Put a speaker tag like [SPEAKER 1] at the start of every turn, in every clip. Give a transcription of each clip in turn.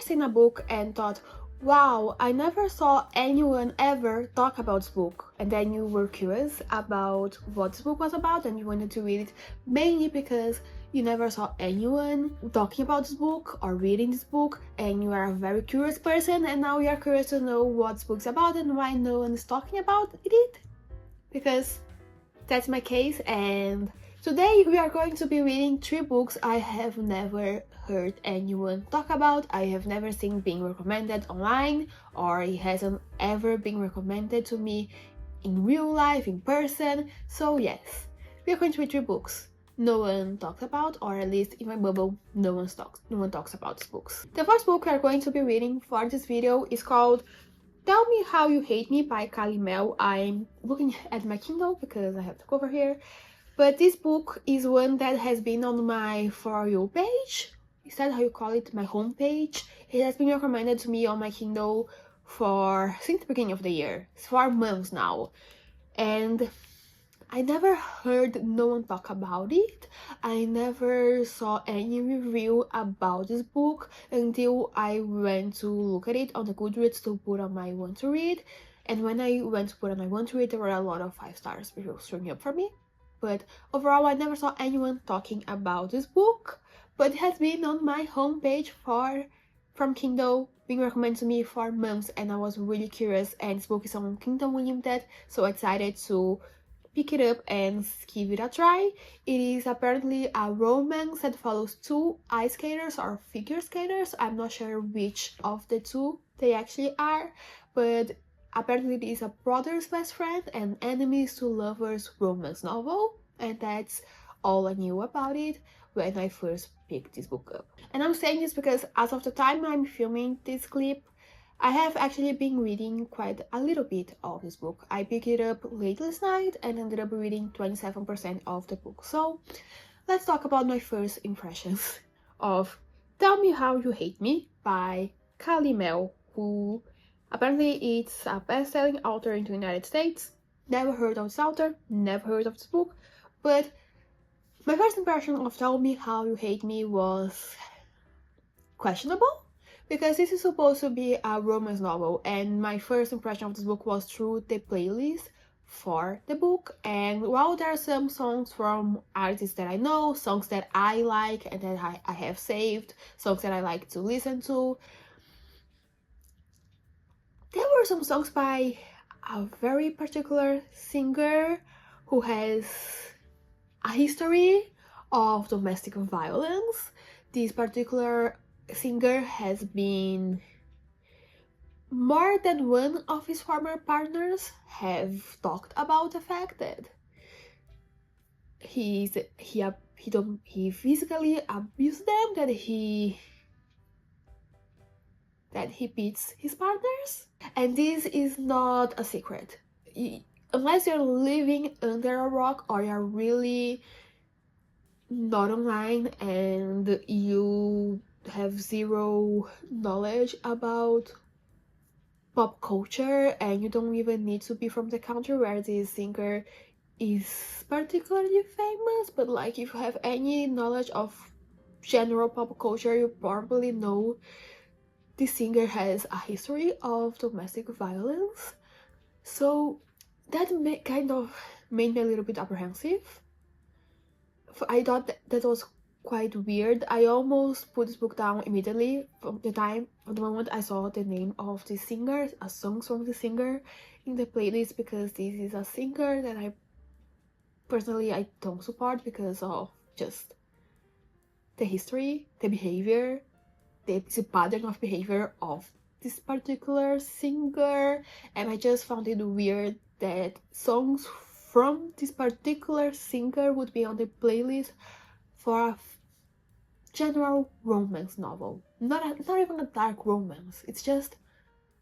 [SPEAKER 1] seen a book and thought, wow, I never saw anyone ever talk about this book, and then you were curious about what this book was about and you wanted to read it mainly because you never saw anyone talking about this book or reading this book, and you are a very curious person, and now you are curious to know what this book's about and why no one is talking about it? Because that's my case, and today we are going to be reading 3 books I have never heard anyone talk about. I have never seen being recommended online, or it hasn't ever been recommended to me in real life, in person. So yes, we are going to read 3 books no one talks about, or at least in my bubble, no one talks about these books. The first book we are going to be reading for this video is called Tell Me How You Hate Me by Kylie Mel. I'm looking at my Kindle because I have the cover here. But this book is one that has been on my For You page. Is that how you call it? My homepage. It has been recommended to me on my Kindle since the beginning of the year. It's 4 months now. And I never heard no one talk about it. I never saw any review about this book until I went to look at it on the Goodreads to put on my want to read. And when I went to put on my want to read, there were a lot of 5 stars reviews showing up for me. But overall, I never saw anyone talking about this book. But it has been on my homepage from Kindle, being recommended to me for months, and I was really curious. And this book is on Kindle Unlimited, so I decided to pick it up and give it a try. It is apparently a romance that follows 2 ice skaters or figure skaters. I'm not sure which of the 2 they actually are, but apparently it is a brother's best friend and enemies to lovers romance novel, and that's all I knew about it when I first picked this book up. And I'm saying this because as of the time I'm filming this clip, I have actually been reading quite a little bit of this book. I picked it up late last night and ended up reading 27% of the book. So let's talk about my first impressions of Tell Me How You Hate Me by Kylie Mel, who apparently it's a best-selling author in the United States. Never heard of this author, never heard of this book, but my first impression of Tell Me How You Hate Me was questionable, because this is supposed to be a romance novel, and my first impression of this book was through the playlist for the book. And while there are some songs from artists that I know, songs that I like and that I have saved, songs that I like to listen to, there were some songs by a very particular singer who has a history of domestic violence. This particular singer has been, more than one of his former partners have talked about the fact that he physically abused them, that he beats his partners. And this is not a secret. Unless you're living under a rock or you're really not online and you have zero knowledge about pop culture, and you don't even need to be from the country where this singer is particularly famous, but like if you have any knowledge of general pop culture, you probably know this singer has a history of domestic violence. So that kind of made me a little bit apprehensive. I thought that was quite weird. I almost put this book down immediately from the moment I saw the name of the singer, a song from the singer in the playlist, because this is a singer that I don't support because of just the history, the behavior, the pattern of behavior of this particular singer, and I just found it weird that songs from this particular singer would be on the playlist for a general romance novel. Not even a dark romance, it's just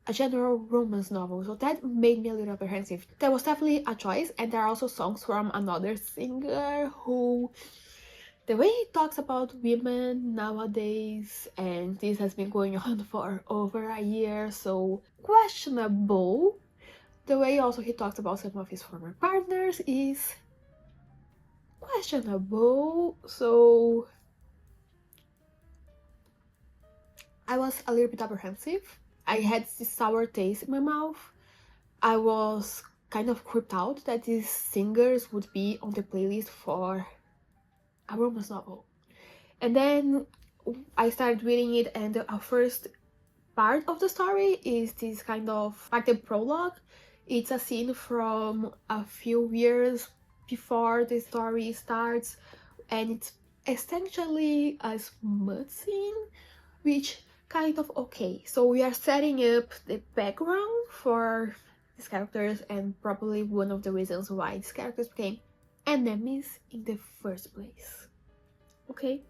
[SPEAKER 1] a general romance novel. So that made me a little apprehensive. That was definitely a choice. And there are also songs from another singer who, the way he talks about women nowadays, and this has been going on for over a year, so questionable. The way also he talks about some of his former partners is questionable. So I was a little bit apprehensive. I had this sour taste in my mouth. I was kind of creeped out that these singers would be on the playlist for a romance novel. And then I started reading it, and the first part of the story is this kind of like the prologue. It's a scene from a few years before the story starts, and it's essentially a smut scene, which kind of okay. So we are setting up the background for these characters, and probably one of the reasons why these characters became enemies in the first place. Okay,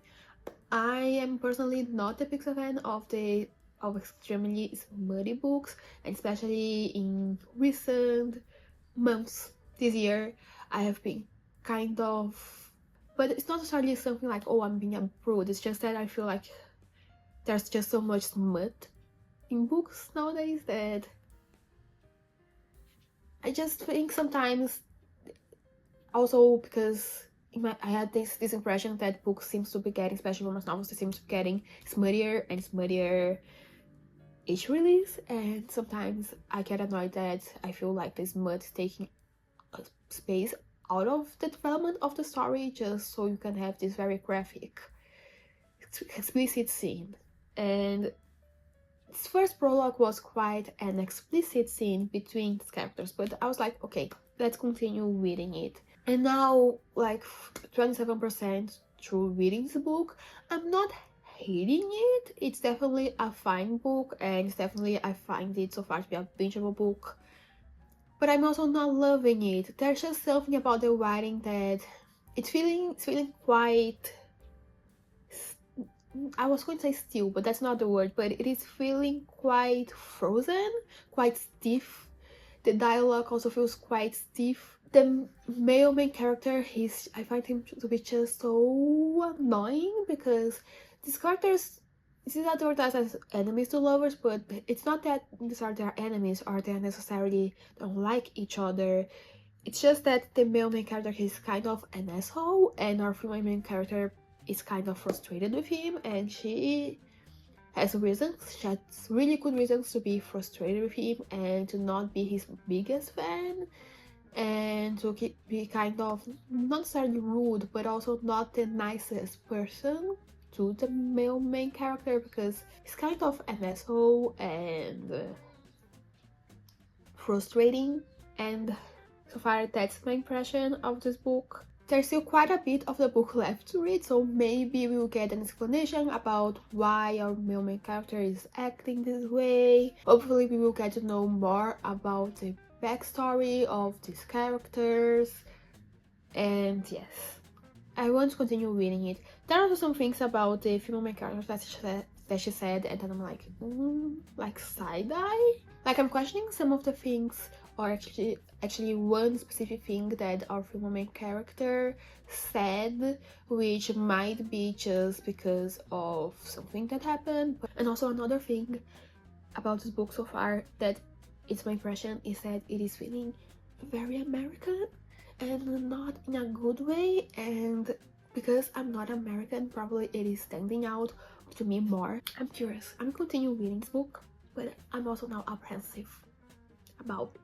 [SPEAKER 1] I am personally not a big fan of extremely smutty books, and especially in recent months this year, I have been kind of. But it's not necessarily something like, oh, I'm being a prude. It's just that I feel like there's just so much smut in books nowadays that I just think sometimes, also because I had this impression that books seems to be getting, especially romance novels, they seem to be getting smuttier and smuttier each release, and sometimes I get annoyed that I feel like this smut is taking space out of the development of the story just so you can have this very graphic, explicit scene. And this first prologue was quite an explicit scene between these characters, but I was like, okay, let's continue reading it. And now, like 27% through reading the book, I'm not hating it. It's definitely a fine book, and it's definitely, I find it so far to be a bingeable book. But I'm also not loving it. There's just something about the writing that it's feeling quite, I was going to say still, but that's not the word, but it is feeling quite frozen, quite stiff. The dialogue also feels quite stiff. The male main character, I find him to be just so annoying, because these characters, this is advertised as enemies to lovers, but it's not that these are their enemies or they necessarily don't like each other. It's just that the male main character is kind of an asshole, and our female main character is kind of frustrated with him, and she has reasons, she has really good reasons to be frustrated with him and to not be his biggest fan, and to be kind of not necessarily rude, but also not the nicest person to the male main character, because he's kind of an asshole and frustrating. And so far, that's my impression of this book. There's still quite a bit of the book left to read, so maybe we'll get an explanation about why our male main character is acting this way. Hopefully we will get to know more about the backstory of these characters. And yes, I want to continue reading it. There are also some things about the female main character that she said, and then I'm like side-eye? Like, I'm questioning some of the things, or actually one specific thing that our female main character said, which might be just because of something that happened. And also another thing about this book so far that it's my impression is that it is feeling very American, and not in a good way, and because I'm not American, probably it is standing out to me more. I'm curious. I'm continuing reading this book, but I'm also now apprehensive about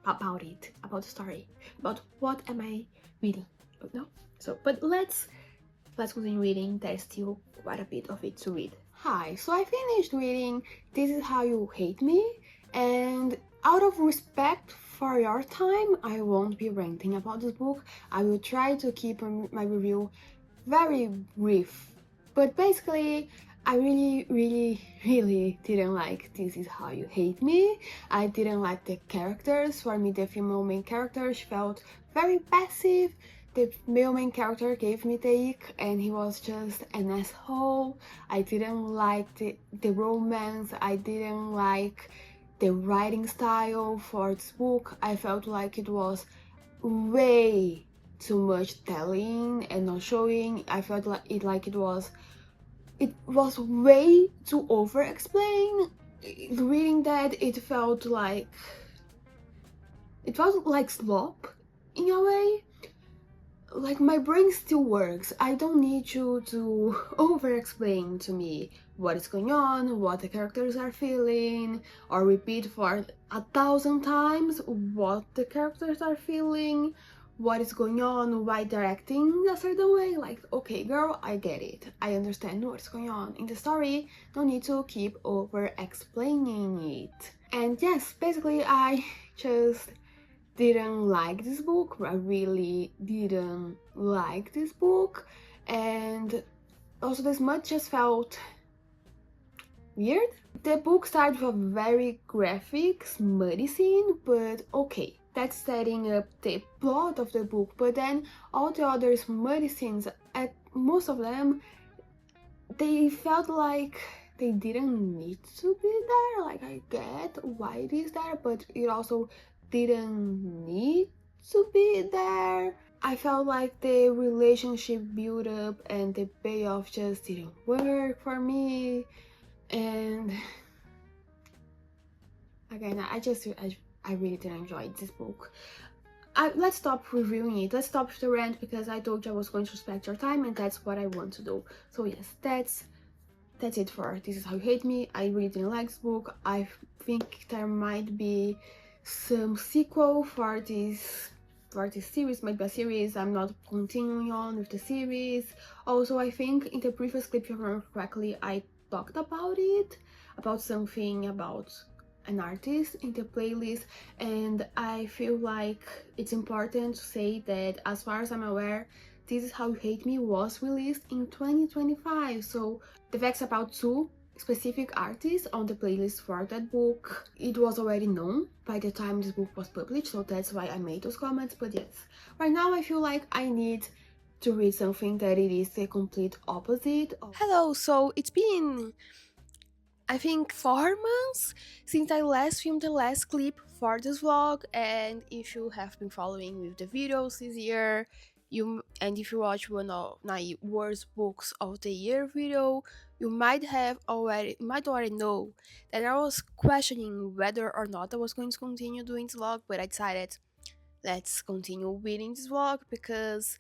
[SPEAKER 1] it, about the story, about what am I reading. No? But let's continue reading. There's still quite a bit of it to read. Hi, so I finished reading This Is How You Hate Me, and out of respect for your time, I won't be ranting about this book. I will try to keep my review very brief, but basically I really didn't like This Is How You Hate Me. I didn't like the characters. For me, the female main character, she felt very passive. The male main character gave me the ick, and he was just an asshole. I didn't like the romance. I didn't like the writing style for this book. I felt like it was way too much telling and not showing. I felt like it was way too over explained. Reading that, it felt like slop in a way. Like, my brain still works. I don't need you to over explain to me what is going on, what the characters are feeling, or repeat for 1,000 times what the characters are feeling, what is going on, why they're acting a certain way. Like, okay, girl, I get it. I understand what's going on in the story. No need to keep over explaining it. And yes, basically, I just didn't like this book. I really didn't like this book. And also, this much just felt weird. The book starts with a very graphic, smutty scene, but okay, that's setting up the plot of the book. But then all the other smutty scenes, at most of them, they felt like they didn't need to be there. Like, I get why it is there, but it also didn't need to be there. I felt like the relationship build up and the payoff just didn't work for me. And again, I really didn't enjoy this book. Let's stop reviewing it. Let's stop the rant, because I told you I was going to respect your time, and that's what I want to do. So yes, that's it for This Is How You Hate Me. I really didn't like this book. I think there might be some sequel for this series, might be a series. I'm not continuing on with the series. Also, I think in the previous clip, if you remember correctly, I talked about it, about something about an artist in the playlist, and I feel like it's important to say that, as far as I'm aware, This Is How You Hate Me was released in 2025, so the facts about two specific artists on the playlist for that book, it was already known by the time this book was published, so that's why I made those comments. But yes, right now I feel like I need to read something that it is the complete opposite of. Hello, so it's been, I think, 4 months since I last filmed the last clip for this vlog, and if you have been following with the videos this year, if you watch one of my worst books of the year video, you might already know that I was questioning whether or not I was going to continue doing this vlog, but I decided let's continue reading this vlog because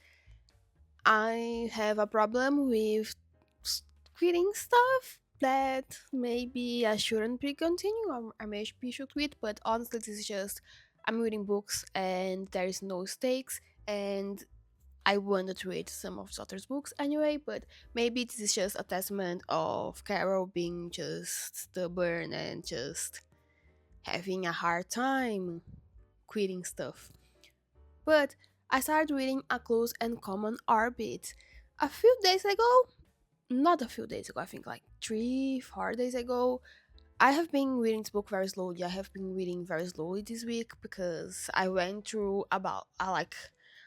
[SPEAKER 1] I have a problem with quitting stuff that maybe I shouldn't be continuing, or I maybe should quit. But honestly, this is just, I'm reading books and there is no stakes, and I wanted to read some of Sutter's books anyway, but maybe this is just a testament of Carol being just stubborn and just having a hard time quitting stuff. But I started reading A Close and Common Orbit a few days ago. Not a few days ago, I think like 3-4 days ago. I have been reading this book very slowly. I have been reading very slowly this week because I went through about like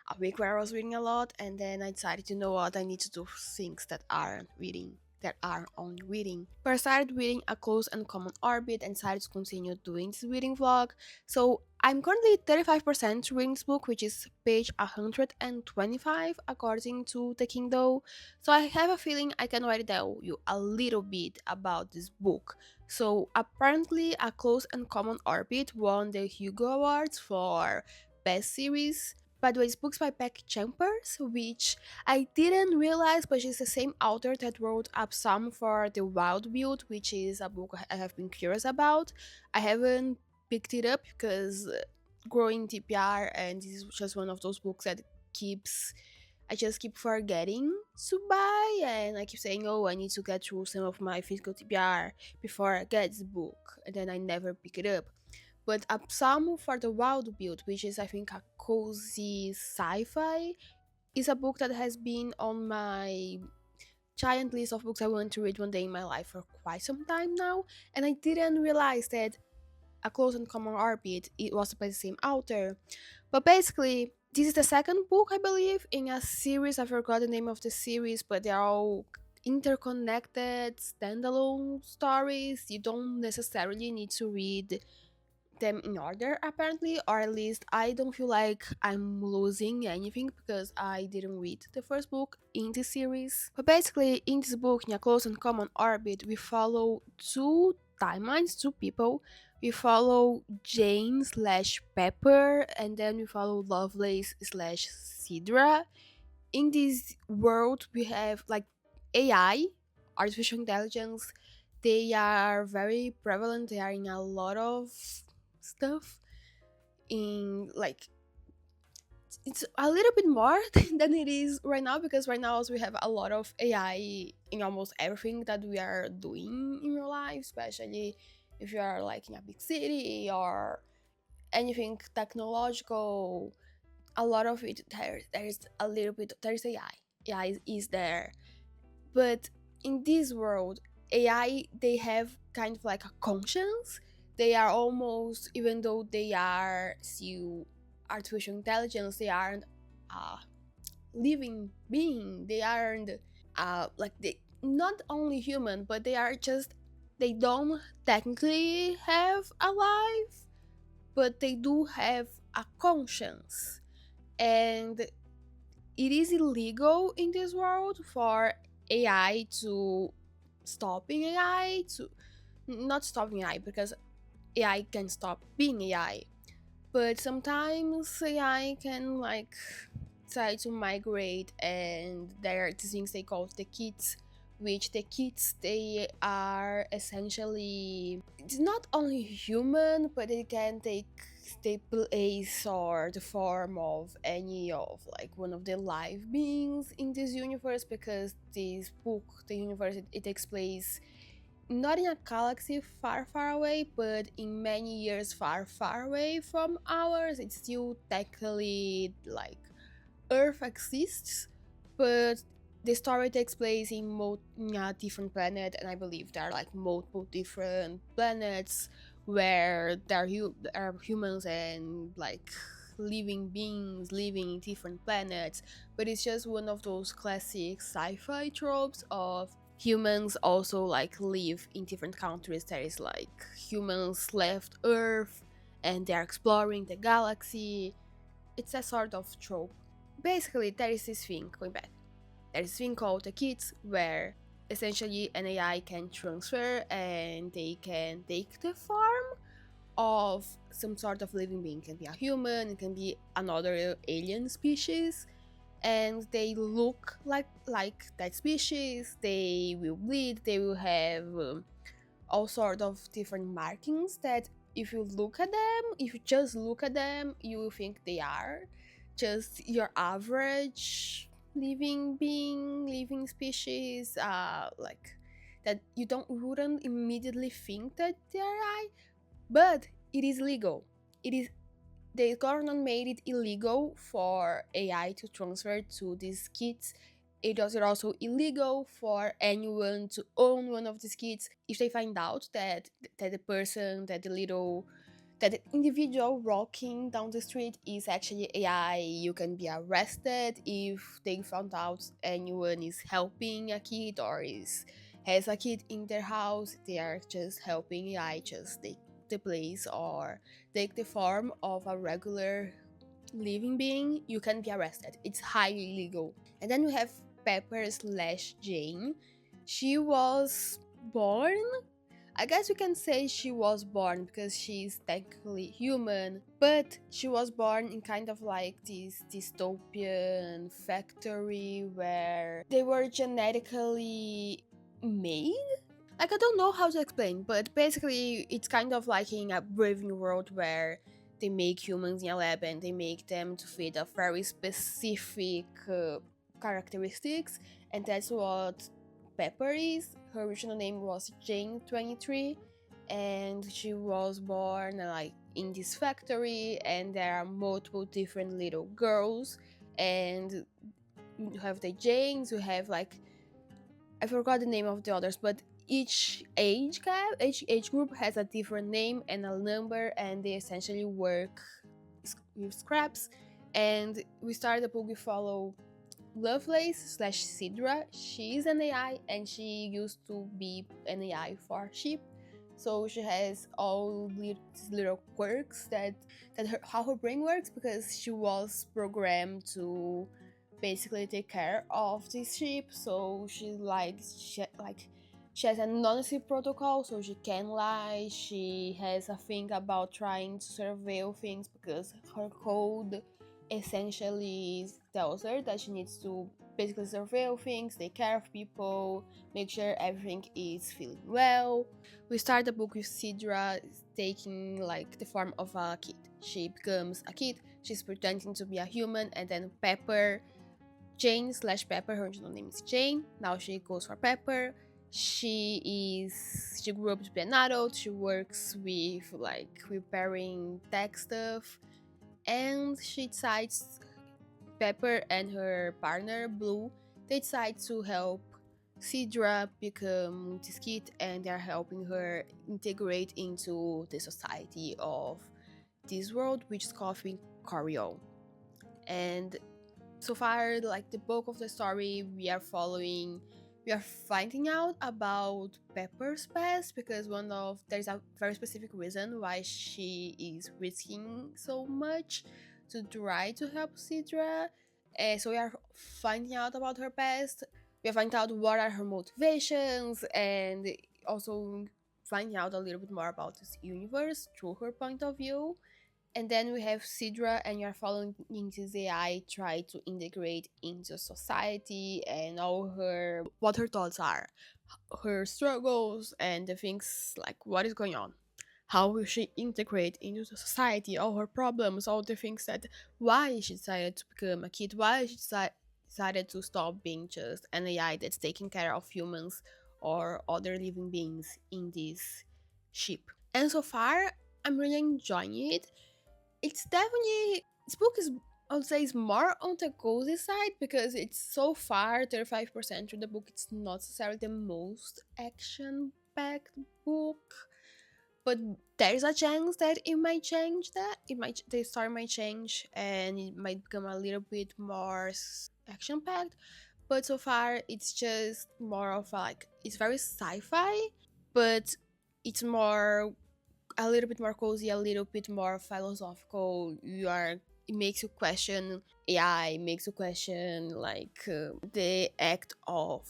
[SPEAKER 1] a week where I was reading a lot, and then I decided, you know what, I need to do things that are on reading. But I started reading A Close and Common Orbit and decided to continue doing this reading vlog. So I'm currently 35% reading this book, which is page 125 according to the Kindle. So I have a feeling I can already tell you a little bit about this book. So apparently A Close and Common Orbit won the Hugo Awards for Best Series. By the way, this book's by Becky, which I didn't realize, but she's the same author that wrote Up Some for the Wild Build, which is a book I have been curious about. I haven't picked it up because growing TPR, and this is just one of those books that I just keep forgetting to buy, and I keep saying, oh, I need to get through some of my physical TPR before I get this book, and then I never pick it up. But A Psalm for the Wild Build, which is, I think, a cozy sci-fi, is a book that has been on my giant list of books I want to read one day in my life for quite some time now, and I didn't realize that A Close and Common Orbit, it was by the same author. But basically, this is the second book, I believe, in a series. I forgot the name of the series, but they're all interconnected, standalone stories. You don't necessarily need to read them in order, apparently, or at least I don't feel like I'm losing anything because I didn't read the first book in this series. But basically, in this book, in A Close and Common Orbit, we follow two timelines, two people. We follow Jane slash Pepper, and then we follow Lovelace slash Sidra. In this world, we have like AI artificial intelligence, they are very prevalent. They are in a lot of stuff. In like, it's a little bit more than it is right now, because right now we have a lot of AI in almost everything that we are doing in your life, especially if you are like in a big city or anything technological. A lot of it, there's a little bit, there's AI is there. But in this world, AI, they have kind of like a conscience. They are almost, even though they are still artificial intelligence, they aren't a living being. They aren't like, they not only human, but they are just, they don't technically have a life, but they do have a conscience. And it is illegal in this world for AI to stop being AI, to not stopping AI, because AI can stop being AI. But sometimes AI can like try to migrate, and there are these things they call the kits, which the kits, they are essentially, it's not only human, but they can take the place or the form of any of like one of the live beings in this universe, because this book, the universe, it takes place not in a galaxy far, far away, but in many years far, far away from ours. It's still technically like Earth exists, but the story takes place in a different planet, and I believe there are like multiple different planets where there are humans and like living beings living in different planets. But it's just one of those classic sci-fi tropes of humans also like live in different countries. There is like humans left Earth and they're exploring the galaxy. It's a sort of trope. Basically, there is this thing, going back, there is this thing called the kits, where essentially an AI can transfer and they can take the form of some sort of living being. It can be a human, it can be another alien species, and they look like that species. They will bleed, they will have all sort of different markings that if you look at them, if you just look at them, you will think they are just your average living being, living species, like that you wouldn't immediately think that they're AI. But it is legal. It is, the government made it illegal for AI to transfer to these kits. It is also illegal for anyone to own one of these kits. If they find out that the person, that the individual walking down the street is actually AI, you can be arrested. If they found out anyone is helping a kid or has a kid in their house, they are just helping AI just take the place or take the form of a regular living being, you can be arrested. It's highly illegal. And then we have Pepper/Jane. She was born, I guess we can say she was born because she's technically human, but she was born in kind of like this dystopian factory where they were genetically made. Like, I don't know how to explain, but basically it's kind of like in a brave new world where they make humans in a lab and they make them to fit a very specific characteristics, and that's what Pepper is. Her original name was Jane 23, and she was born like in this factory, and there are multiple different little girls, and you have the Janes, you have like, I forgot the name of the others, but each age group has a different name and a number, and they essentially work with scraps. And we started the book, we follow Lovelace/Sidra. She is an AI, and she used to be an AI for sheep. So she has all these little quirks that how her brain works, because she was programmed to basically take care of this sheep. So she has an anonymity protocol, so she can lie. She has a thing about trying to surveil things because her code essentially tells her that she needs to basically surveil things, take care of people, make sure everything is feeling well. We start the book with Sidra taking like the form of a kid. She becomes a kid, she's pretending to be a human, and then Pepper, Jane slash Pepper, her original name is Jane, now she goes for Pepper. She grew up to be an adult, she works with like repairing tech stuff, and she decides, Pepper and her partner Blue, they decide to help Sidra become this kid, and they're helping her integrate into the society of this world, which is called Coriol. And so far, like the bulk of the story, we are finding out about Pepper's past, because there's a very specific reason why she is risking so much to try to help Sidra. So we are finding out about her past. We are finding out what are her motivations, and also finding out a little bit more about this universe through her point of view. And then we have Sidra, and you're following this AI try to integrate into society and what her thoughts are, her struggles, and the things like what is going on. How will she integrate into the society, all her problems, all the things that why she decided to become a kid, why she decided to stop being just an AI that's taking care of humans or other living beings in this ship. And so far, I'm really enjoying it. It's definitely, this book is, I would say, is more on the cozy side, because it's so far 35% through the book. It's not necessarily the most action-packed book, but there's a chance that it might change. The story might change, and it might become a little bit more action-packed. But so far, it's just more of it's very sci-fi, but it's a little bit more cozy, a little bit more philosophical. It makes you question AI, it makes you question the act of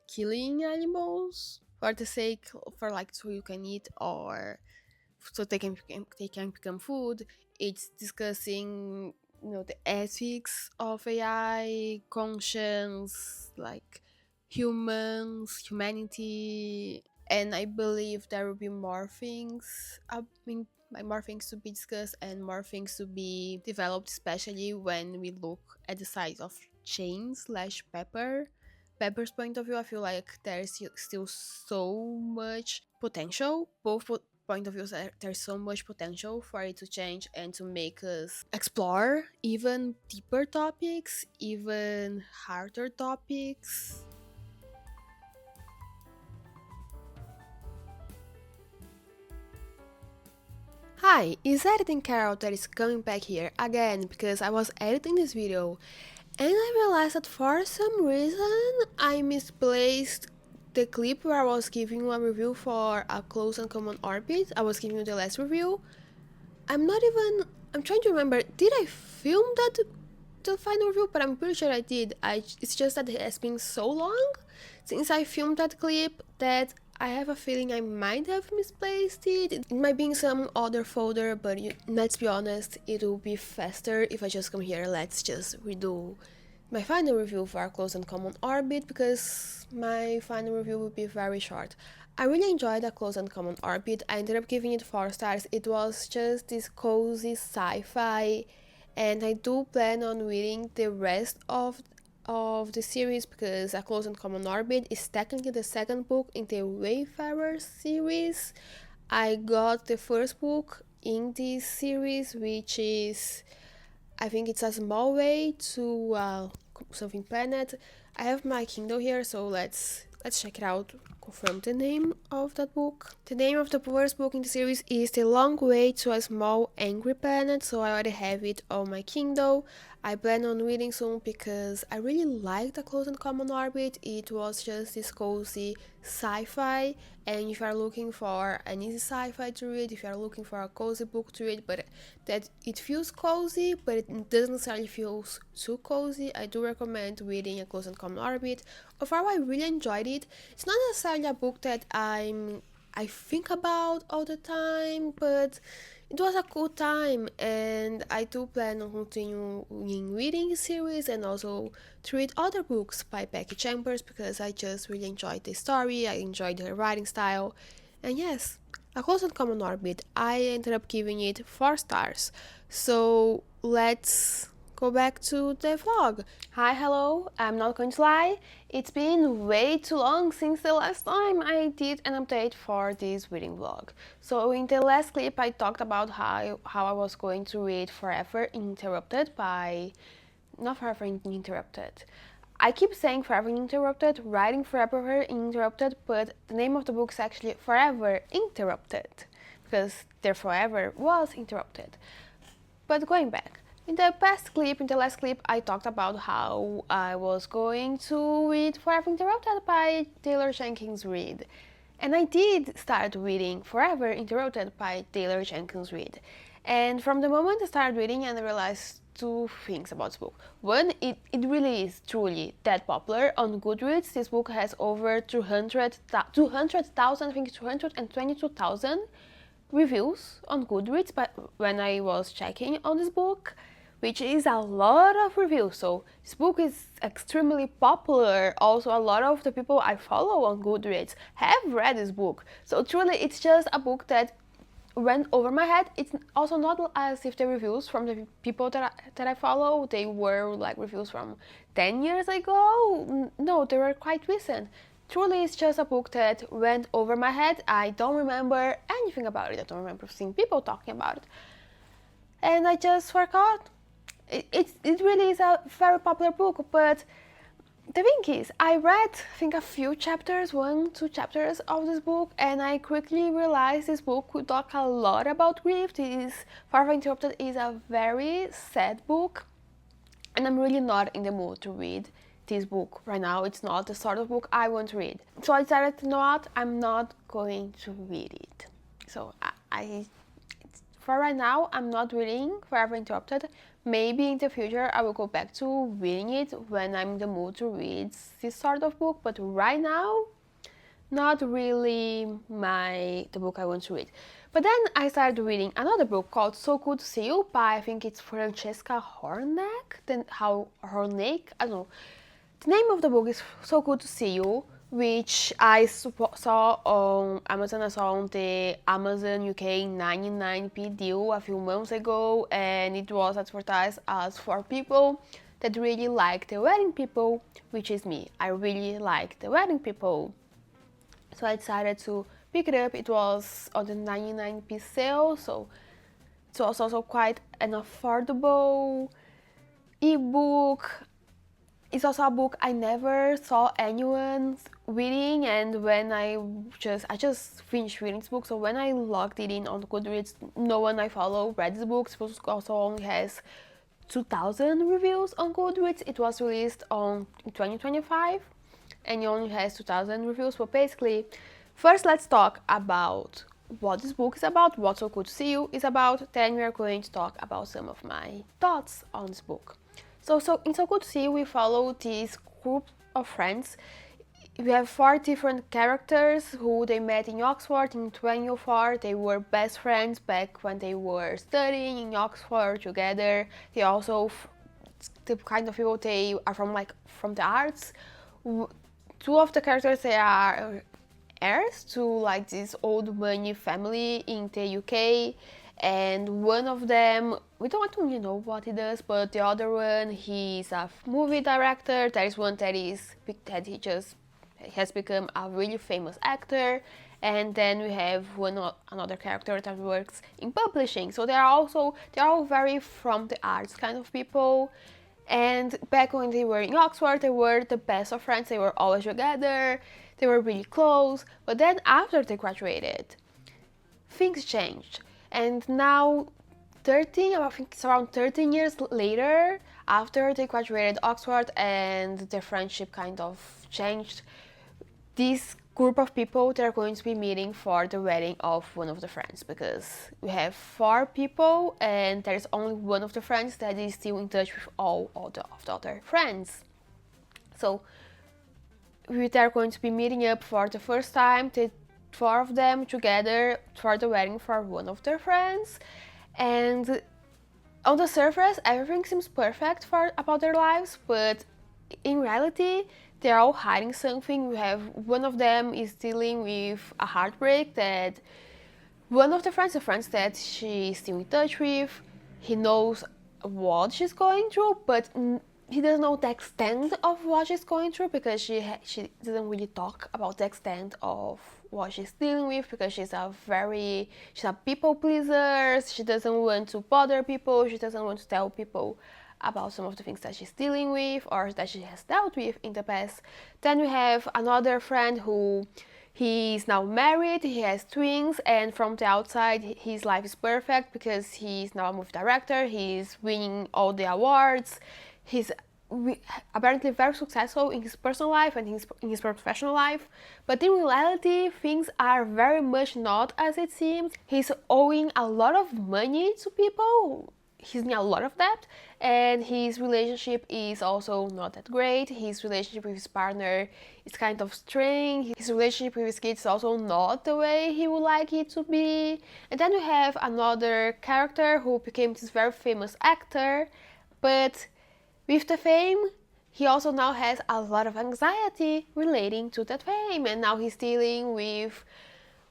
[SPEAKER 1] killing animals for the sake so you can eat, or so they can become food. It's discussing the ethics of AI, conscience, humanity. And I believe there will be more things. More things to be discussed and more things to be developed, especially when we look at the side of Jane slash Pepper. Pepper's point of view, I feel like there's still so much potential. Both point of views, there's so much potential for it to change and to make us explore even deeper topics, even harder topics. Hi, it's Editing Carol that is coming back here again, because I was editing this video and I realized that for some reason I misplaced the clip where I was giving a review for A Close and Common Orbit. I was giving you the last review. I'm trying to remember, did I film the final review? But I'm pretty sure I did. It's just that it has been so long since I filmed that clip that I have a feeling I might have misplaced it. It might be in some other folder, but let's be honest, it will be faster if I just come here. Let's just redo my final review for A Close and Common Orbit, because my final review will be very short. I really enjoyed A Close and Common Orbit. I ended up giving it 4 stars. It was just this cozy sci-fi, and I do plan on reading the rest of the series, because A Close and Common Orbit is technically the second book in the Wayfarer series. I got the first book in this series, which is, I think it's A Small Way to Something Planet. I have my Kindle here, so let's check it out. Confirm the name of that book. The name of the first book in the series is The Long Way to a Small Angry Planet, so I already have it on my Kindle. I plan on reading soon because I really liked A Close and Common Orbit. It was just this cozy sci-fi, and if you are looking for an easy sci-fi to read, if you are looking for a cozy book to read, but that it feels cozy, but it doesn't necessarily feel too cozy, I do recommend reading A Close and Common Orbit. Overall, I really enjoyed it. It's not necessarily a book that I think about all the time, but it was a cool time, and I do plan on continuing reading the series and also to read other books by Becky Chambers because I just really enjoyed the story, I enjoyed her writing style, and yes, A Close and Common Orbit, I ended up giving it 4 stars. So let's go back to the vlog. Hi, hello, I'm not going to lie, it's been way too long since the last time I did an update for this reading vlog. So in the last clip I talked about how I was going to read Forever Interrupted by... not Forever Interrupted. I keep saying Forever Interrupted, writing Forever Interrupted, but the name of the book is actually Forever Interrupted because their forever was interrupted. But going back, in the last clip, I talked about how I was going to read Forever Interrupted by Taylor Jenkins Reid. And I did start reading Forever Interrupted by Taylor Jenkins Reid. And from the moment I started reading, I realized 2 things about this book. One, it really is truly that popular. On Goodreads, this book has over 200,000, I think 222,000 reviews on Goodreads but when I was checking on this book, which is a lot of reviews. So this book is extremely popular. Also, a lot of the people I follow on Goodreads have read this book. So truly, it's just a book that went over my head. It's also not as if the reviews from the people that I follow, they were like reviews from 10 years ago. No, they were quite recent. Truly, it's just a book that went over my head. I don't remember anything about it. I don't remember seeing people talking about it. And I just forgot. It really is a very popular book, but the thing is, I read, I think, a few chapters, 1-2 chapters of this book, and I quickly realized this book could talk a lot about grief. This Forever Interrupted is a very sad book, and I'm really not in the mood to read this book right now. It's not the sort of book I want to read. So I decided, you know what, I'm not going to read it. So for right now, I'm not reading Forever Interrupted. Maybe in the future I will go back to reading it when I'm in the mood to read this sort of book, but right now, not really the book I want to read. But then I started reading another book called So Good to See You by, I think it's Francesca Hornak, Hornak, I don't know. The name of the book is So Good to See You, which I saw on Amazon. I saw on the Amazon UK 99p deal a few months ago, and it was advertised as for people that really like The Wedding People, which is me. I really like The Wedding People. So I decided to pick it up. It was on the 99p sale, so it was also quite an affordable ebook. It's also a book I never saw anyone reading, and when I just finished reading this book, so when I logged it in on Goodreads, no one I follow read this book. This book also only has 2,000 reviews on Goodreads. It was released in 2025, and it only has 2,000 reviews. But basically, first let's talk about what this book is about, what So Good to See You is about, then we are going to talk about some of my thoughts on this book. So in So Good to See You, we follow this group of friends. We have 4 different characters who they met in Oxford in 2004. They were best friends back when they were studying in Oxford together. They also, the kind of people they are from the arts. 2 of the characters, they are heirs to like this old money family in the UK. And one of them, we don't really know what he does, but the other one, he's a movie director. There is one that he has become a really famous actor. And then we have another character that works in publishing. So they're all very from the arts kind of people. And back when they were in Oxford, they were the best of friends. They were always together. They were really close. But then after they graduated, things changed. And now, I think it's around 13 years later, after they graduated Oxford and their friendship kind of changed, this group of people, they're going to be meeting for the wedding of one of the friends, because we have 4 people and there's only one of the friends that is still in touch with all of the other friends. So they're going to be meeting up for the first time. four of them together for the wedding for one of their friends, and on the surface everything seems perfect about their lives, but in reality they're all hiding something. We have one of them is dealing with a heartbreak that one of the friends that she's still in touch with, he knows what she's going through, but he doesn't know the extent of what she's going through, because she doesn't really talk about the extent of what she's dealing with, because she's a people pleaser. She doesn't want to bother people. She doesn't want to tell people about some of the things that she's dealing with or that she has dealt with in the past. Then we have another friend who he's now married, he has twins, and from the outside his life is perfect because he's now a movie director, he's winning all the awards, he's apparently very successful in his personal life and in his professional life. But in reality, things are very much not as it seems. He's owing a lot of money to people. He's in a lot of debt, and his relationship is also not that great. His relationship with his partner is kind of strained. His relationship with his kids is also not the way he would like it to be. And then we have another character who became this very famous actor, but with the fame, he also now has a lot of anxiety relating to that fame, and now he's dealing with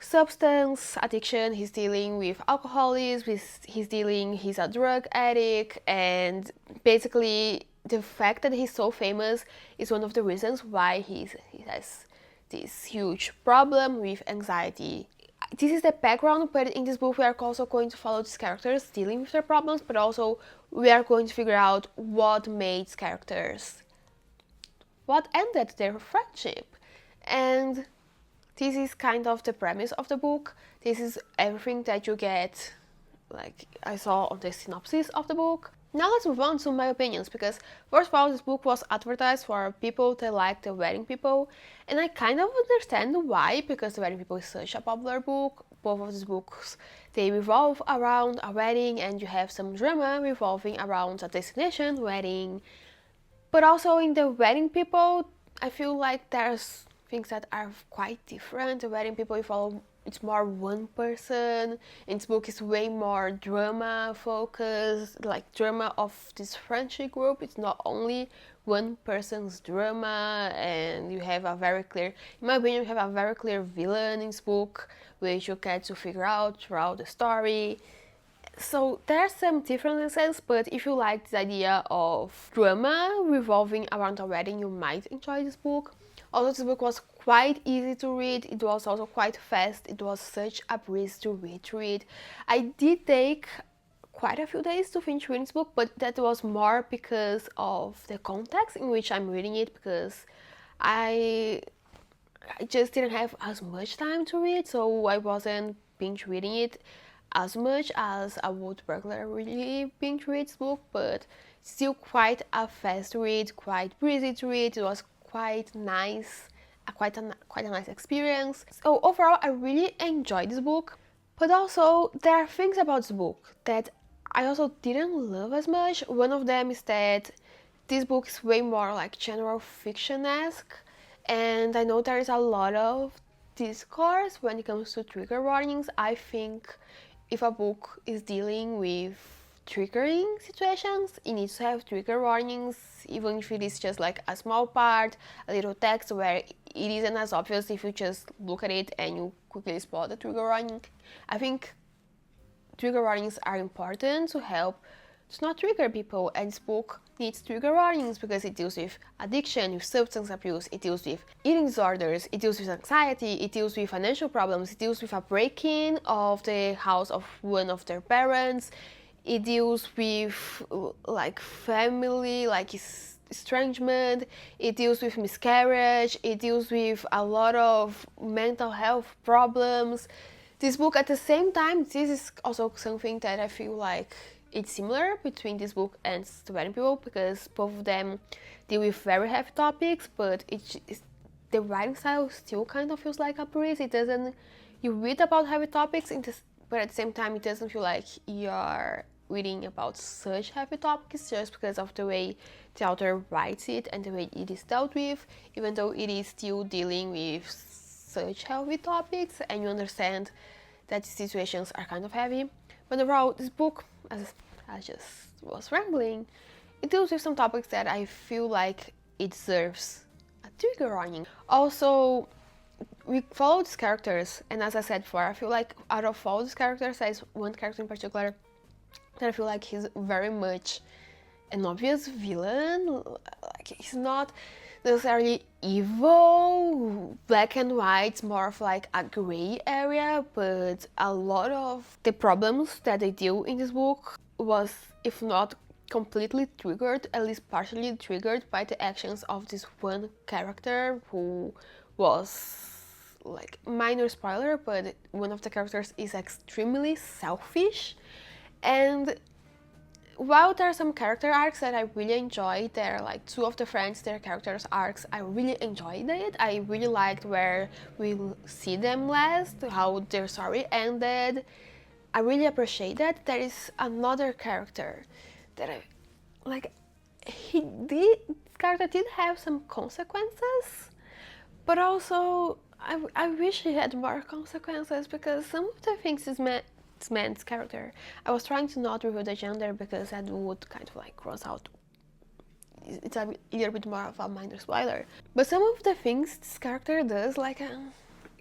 [SPEAKER 1] substance addiction, he's dealing with alcoholism, he's a drug addict, and basically the fact that he's so famous is one of the reasons why he has this huge problem with anxiety. This is the background, but in this book we are also going to follow these characters dealing with their problems, but also we are going to figure out what ended their friendship. And this is kind of the premise of the book. This is everything that you get, like I saw on the synopsis of the book. Now let's move on to my opinions, because first of all, this book was advertised for people that like The Wedding People, and I kind of understand why, because The Wedding People is such a popular book. Both of these books, they revolve around a wedding, and you have some drama revolving around a destination wedding. But also in The Wedding People, I feel like there's things that are quite different. The Wedding People, you follow, it's more one person. In this book, it's way more drama focused, like drama of this friendship group. It's not only one person's drama, and you have a very clear, in my opinion, you have a very clear villain in this book, which you get to figure out throughout the story. So there are some differences, but if you like this idea of drama revolving around a wedding, you might enjoy this book. Although this book was quite easy to read, it was also quite fast. It was such a breeze to read through it. I did take quite a few days to finish reading this book, but that was more because of the context in which I'm reading it, because I just didn't have as much time to read, so I wasn't binge reading it as much as I would regularly binge read this book, but still quite a fast read, quite breezy to read. It was quite nice, quite a nice experience. So overall, I really enjoyed this book, but also there are things about this book that I also didn't love as much. One of them is that this book is way more like general fiction-esque, and I know there is a lot of discourse when it comes to trigger warnings. I think if a book is dealing with triggering situations, it needs to have trigger warnings, even if it is just like a small part, a little text where it isn't as obvious if you just look at it and you quickly spot the trigger warning. I think trigger warnings are important to help to not trigger people, and this book needs trigger warnings because it deals with addiction, with substance abuse, it deals with eating disorders, it deals with anxiety, it deals with financial problems, it deals with a break-in of the house of one of their parents, it deals with like family, like estrangement, it deals with miscarriage, it deals with a lot of mental health problems. This book, at the same time, this is also something that I feel like it's similar between this book and The Wedding People, because both of them deal with very heavy topics, but the writing style still kind of feels like a breeze. It doesn't, you read about heavy topics, but at the same time it doesn't feel like you're reading about such heavy topics, just because of the way the author writes it and the way it is dealt with, even though it is still dealing with such heavy topics and you understand that situations are kind of heavy. But overall, this book, as I just was rambling, it deals with some topics that I feel like it deserves a trigger warning. Also, we follow these characters, and as I said before, I feel like out of all these characters, there's one character in particular that I feel like he's very much an obvious villain. Like, he's not necessarily evil, black and white, it's more of like a gray area, but a lot of the problems that they deal in this book was, if not completely triggered, at least partially triggered by the actions of this one character who was, like, minor spoiler, but one of the characters is extremely selfish. And while there are some character arcs that I really enjoyed, there are like two of the friends, their characters arcs, I really enjoyed it. I really liked where we see them last, how their story ended. I really appreciate that. There is another character that this character did have some consequences, but also I wish he had more consequences, because some of the things this man's character, I was trying to not reveal the gender because that would kind of like cross out, it's a little bit more of a minor spoiler, but some of the things this character does, like,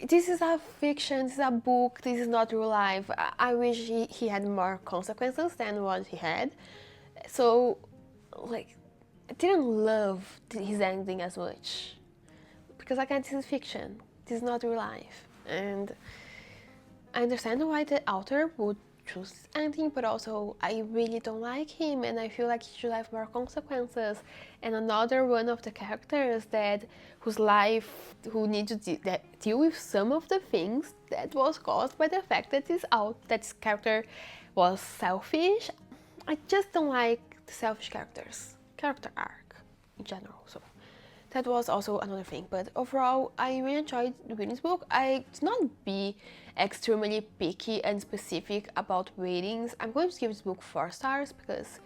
[SPEAKER 1] this is a fiction, this is a book, this is not real life. I wish he had more consequences than what he had. So, like, I didn't love his ending as much, because again, this is fiction, this is not real life, and I understand why the author would choose this ending, but also I really don't like him, and I feel like he should have more consequences. And another one of the characters who needs to deal with some of the things that was caused by the fact that this character was selfish. I just don't like the selfish character arc in general. So that was also another thing. But overall, I really enjoyed reading this book. I did not be extremely picky and specific about ratings. I'm going to give this book 4 stars because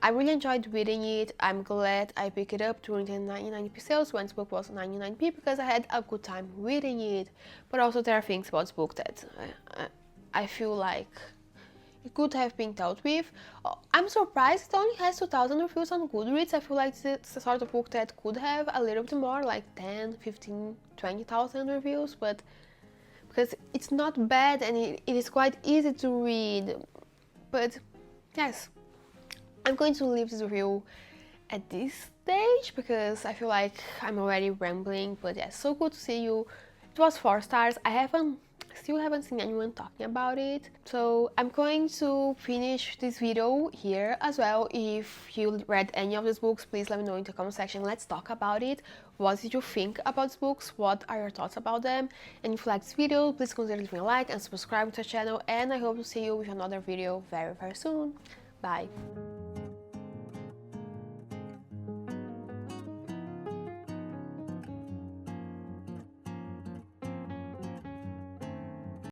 [SPEAKER 1] I really enjoyed reading it. I'm glad I picked it up during the 99p sales when this book was 99p, because I had a good time reading it. But also there are things about this book that I feel like it could have been dealt with. I'm surprised it only has 2,000 reviews on Goodreads. I feel like it's the sort of book that could have a little bit more, like 10, 15, 20,000 reviews, but because it's not bad and it is quite easy to read. But yes, I'm going to leave this review at this stage because I feel like I'm already rambling. But yes, so good to see you. It was 4 stars. I still haven't seen anyone talking about it, so I'm going to finish this video here as well. If you read any of these books, please let me know in the comment section. Let's talk about it. What did you think about these books? What are your thoughts about them? And if you like this video, please consider leaving a like and subscribe to the channel, and I hope to see you with another video very soon. Bye.